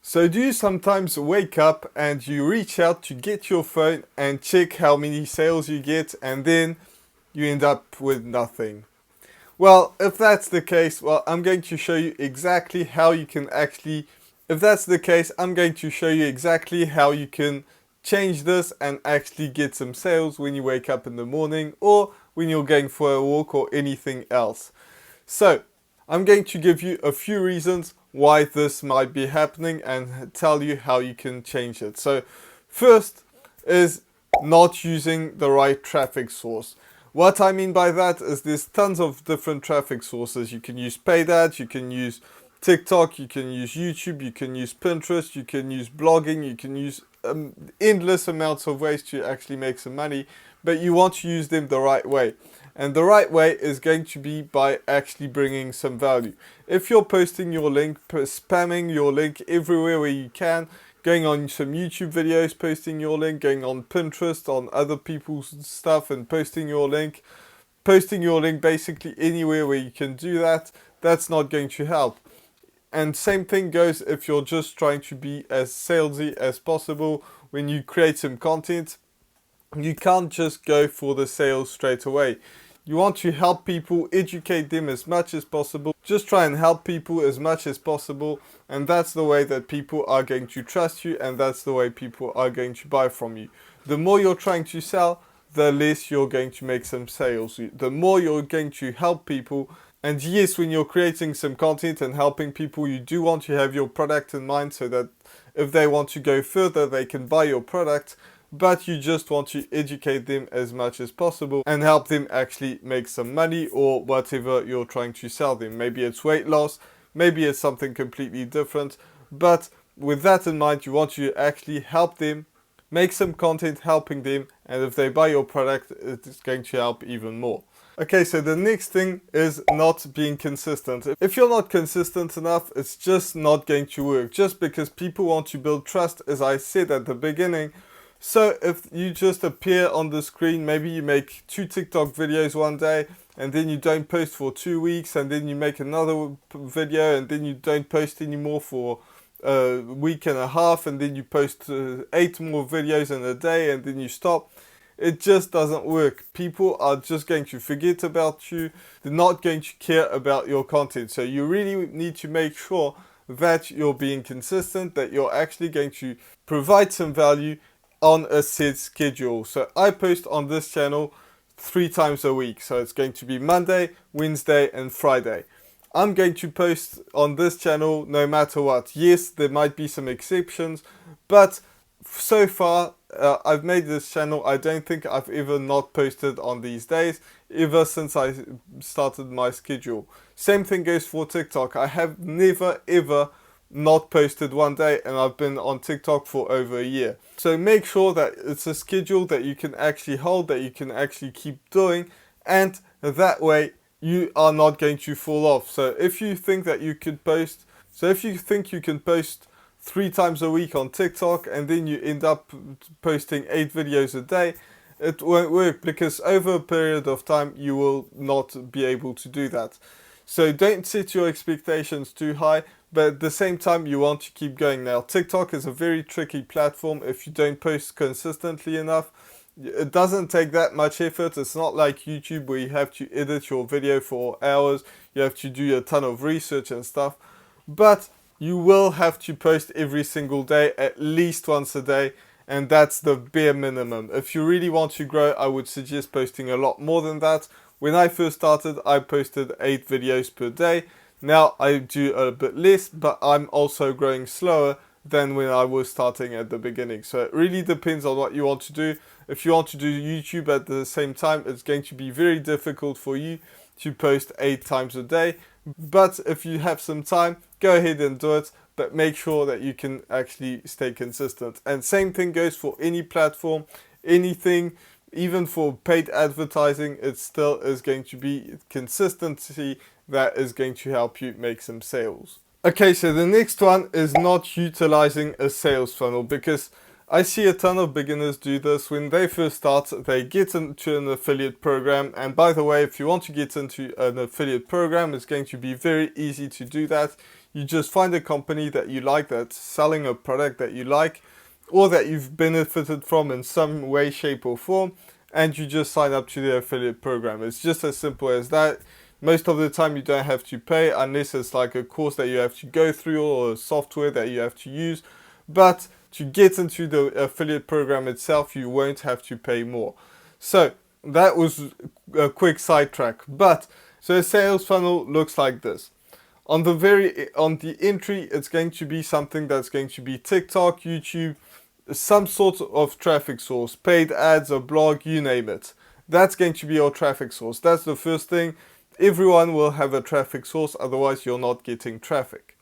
So do you sometimes wake up and you reach out to get your phone and check how many sales you get and then you end up with nothing? Well, if that's the case, I'm going to show you exactly how you can if that's the case, I'm going to show you exactly how you can change this and actually get some sales when you wake up in the morning or when you're going for a walk or anything else. So, I'm going to give you a few reasons why this might be happening and tell you how you can change it. So, first is not using the right traffic source. What I mean by that is there's tons of different traffic sources. You can use paid ads, you can use TikTok, you can use YouTube, you can use Pinterest, you can use blogging, you can use endless amounts of ways to actually make some money, but you want to use them the right way. And the right way is going to be by actually bringing some value. If you're posting your link, spamming your link everywhere where you can, going on some YouTube videos, posting your link, going on Pinterest, on other people's stuff and posting your link basically anywhere where you can do that, that's not going to help. And same thing goes if you're just trying to be as salesy as possible when you create some content. You can't just go for the sales straight away. You want to help people, educate them as much as possible. Just try and help people as much as possible. And that's the way that people are going to trust you, and that's the way people are going to buy from you. The more you're trying to sell, the less you're going to make some sales. The more you're going to help people. And yes, when you're creating some content and helping people, you do want to have your product in mind so that if they want to go further, they can buy your product. But you just want to educate them as much as possible and help them actually make some money or whatever you're trying to sell them. Maybe it's weight loss, maybe it's something completely different. But with that in mind, you want to actually help them, make some content helping them, and if they buy your product, it's going to help even more. Okay, so the next thing is not being consistent. If you're not consistent enough, it's just not going to work. Just because people want to build trust, as I said at the beginning. So if you just appear on the screen, maybe you make 2 TikTok videos one day and then you don't post for 2 weeks, and then you make another video and then you don't post anymore for a week and a half, and then you post 8 more videos in a day and then you stop. It just doesn't work. People are just going to forget about you. They're not going to care about your content. So you really need to make sure that you're being consistent, that you're actually going to provide some value on a set schedule. So I post on this channel 3 times a week. So it's going to be Monday, Wednesday and Friday. I'm going to post on this channel no matter what. Yes, there might be some exceptions, but so far I've made this channel. I don't think I've ever not posted on these days ever since I started my schedule. Same thing goes for TikTok. I have never ever not posted one day, and I've been on TikTok for over a year. So make sure that it's a schedule that you can actually hold, that you can actually keep doing, and that way you are not going to fall off. So if you think that you could post, if you think you can post 3 times a week on TikTok and then you end up posting 8 videos a day, it won't work, because over a period of time you will not be able to do that. So don't set your expectations too high, but at the same time you want to keep going. Now, TikTok is a very tricky platform if you don't post consistently enough. It doesn't take that much effort. It's not like YouTube where you have to edit your video for hours. You have to do a ton of research and stuff. But you will have to post every single day, at least once a day. And that's the bare minimum. If you really want to grow, I would suggest posting a lot more than that. When I first started, I posted 8 videos per day. Now I do a bit less, but I'm also growing slower than when I was starting at the beginning. So it really depends on what you want to do. If you want to do YouTube at the same time, it's going to be very difficult for you to post 8 times a day. But if you have some time, go ahead and do it. But make sure that you can actually stay consistent. And same thing goes for any platform, anything. Even for paid advertising, it still is going to be consistency that is going to help you make some sales. Okay, so the next one is not utilizing a sales funnel, because I see a ton of beginners do this. When they first start, they get into an affiliate program. And by the way, if you want to get into an affiliate program, it's going to be very easy to do that. You just find a company that you like that's selling a product that you like or that you've benefited from in some way, shape or form, and you just sign up to the affiliate program. It's just as simple as that. Most of the time you don't have to pay unless it's like a course that you have to go through or a software that you have to use. But to get into the affiliate program itself, you won't have to pay more. So that was a quick sidetrack. But so a sales funnel looks like this. On the entry, it's going to be something that's going to be TikTok, YouTube, some sort of traffic source, paid ads, a blog, you name it. That's going to be your traffic source. That's the first thing. Everyone will have a traffic source, otherwise you're not getting traffic.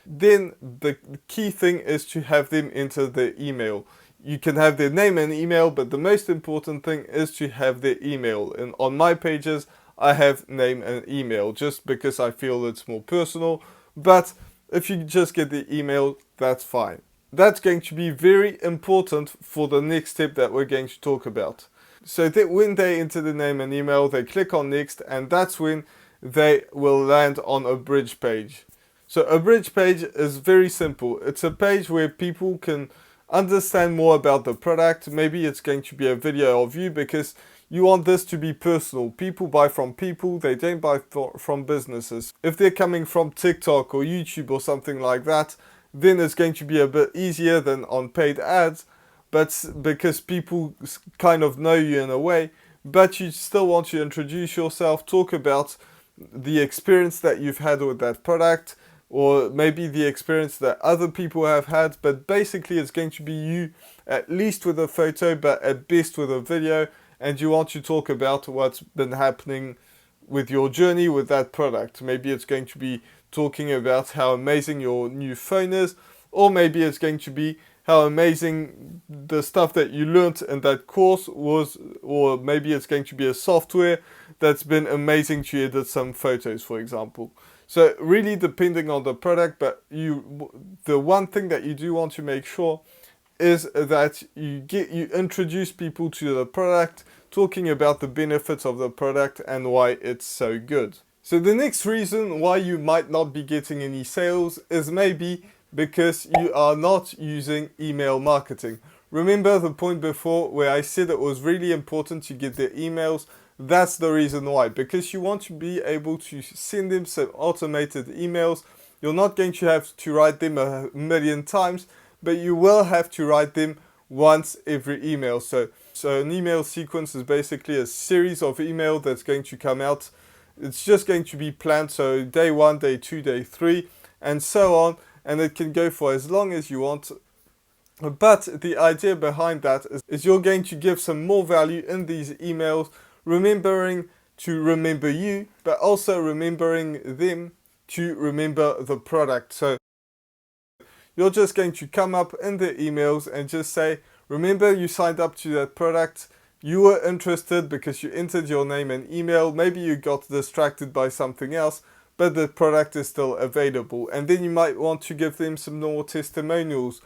Then the key thing is to have them enter their email. You can have their name and email, but the most important thing is to have their email. And on my pages, I have name and email just because I feel it's more personal. But if you just get the email, that's fine. That's going to be very important for the next step that we're going to talk about. So that when they enter the name and email, they click on next, and that's when they will land on a bridge page. So a bridge page is very simple. It's a page where people can understand more about the product. Maybe it's going to be a video of you because you want this to be personal. People buy from people, they don't buy from businesses. If they're coming from TikTok or YouTube or something like that, then it's going to be a bit easier than on paid ads, but because people kind of know you in a way, but you still want to introduce yourself, talk about the experience that you've had with that product, or maybe the experience that other people have had, but basically it's going to be you, at least with a photo, but at best with a video, and you want to talk about what's been happening with your journey with that product. Maybe it's going to be talking about how amazing your new phone is, or maybe it's going to be how amazing the stuff that you learned in that course was, or maybe it's going to be a software that's been amazing to edit some photos, for example. So really depending on the product, but the one thing that you do want to make sure is that you introduce people to the product, talking about the benefits of the product and why it's so good. So the next reason why you might not be getting any sales is maybe because you are not using email marketing. Remember the point before where I said it was really important to get their emails? That's the reason why, because you want to be able to send them some automated emails. You're not going to have to write them a million times, but you will have to write them once every email. So an email sequence is basically a series of email that's going to come out. It's just going to be planned, so day 1, day 2, day 3, and so on, and it can go for as long as you want. But the idea behind that is you're going to give some more value in these emails, remembering to remember you, but also remembering them to remember the product. So you're just going to come up in the emails and just say, remember you signed up to that product, you were interested because you entered your name and email, maybe you got distracted by something else, but the product is still available. And then you might want to give them some more testimonials,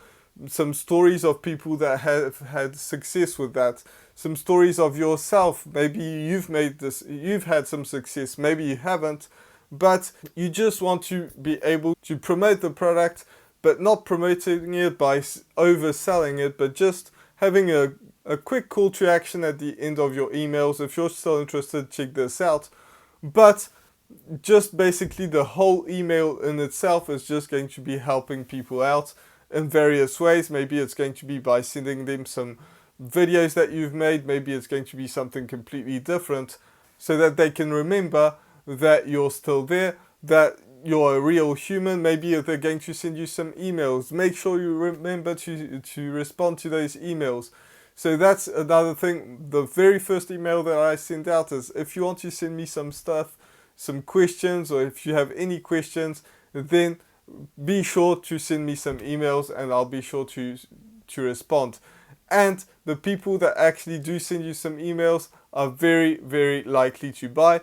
some stories of people that have had success with that, some stories of yourself. Maybe you've had some success, maybe you haven't, but you just want to be able to promote the product, but not promoting it by overselling it, but just having a quick call to action at the end of your emails. If you're still interested, check this out. But just basically the whole email in itself is just going to be helping people out in various ways. Maybe it's going to be by sending them some videos that you've made. Maybe it's going to be something completely different so that they can remember that you're still there, that you're a real human. Maybe they're going to send you some emails. Make sure you remember to respond to those emails. So that's another thing. The very first email that I send out is, if you want to send me some stuff, some questions, or if you have any questions, then be sure to send me some emails and I'll be sure to respond. And the people that actually do send you some emails are very, very likely to buy.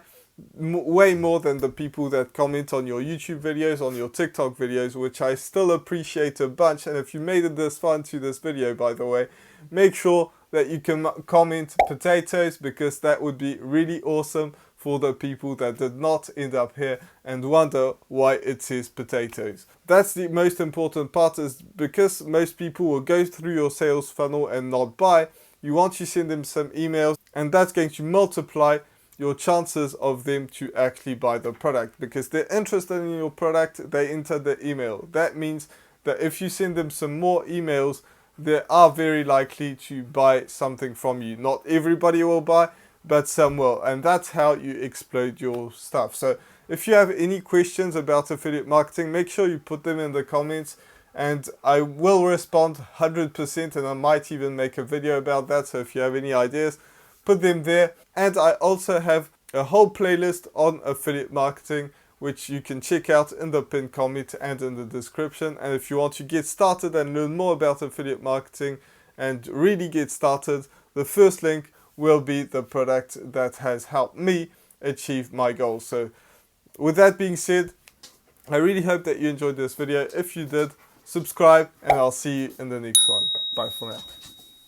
Way more than the people that comment on your YouTube videos, on your TikTok videos, which I still appreciate a bunch. And if you made it this far into this video, by the way, make sure that you can comment potatoes, because that would be really awesome for the people that did not end up here and wonder why it says potatoes. That's the most important part, is because most people will go through your sales funnel and not buy. You want to send them some emails, and that's going to multiply your chances of them to actually buy the product, because they're interested in your product, they enter the email. That means that if you send them some more emails, they are very likely to buy something from you. Not everybody will buy, but some will, and that's how you explode your stuff. So if you have any questions about affiliate marketing, make sure you put them in the comments, and I will respond 100%, and I might even make a video about that. So if you have any ideas, put them there. And I also have a whole playlist on affiliate marketing, which you can check out in the pinned comment and in the description. And if you want to get started and learn more about affiliate marketing and really get started, the first link will be the product that has helped me achieve my goals. So with that being said, I really hope that you enjoyed this video. If you did, subscribe, and I'll see you in the next one. Bye for now.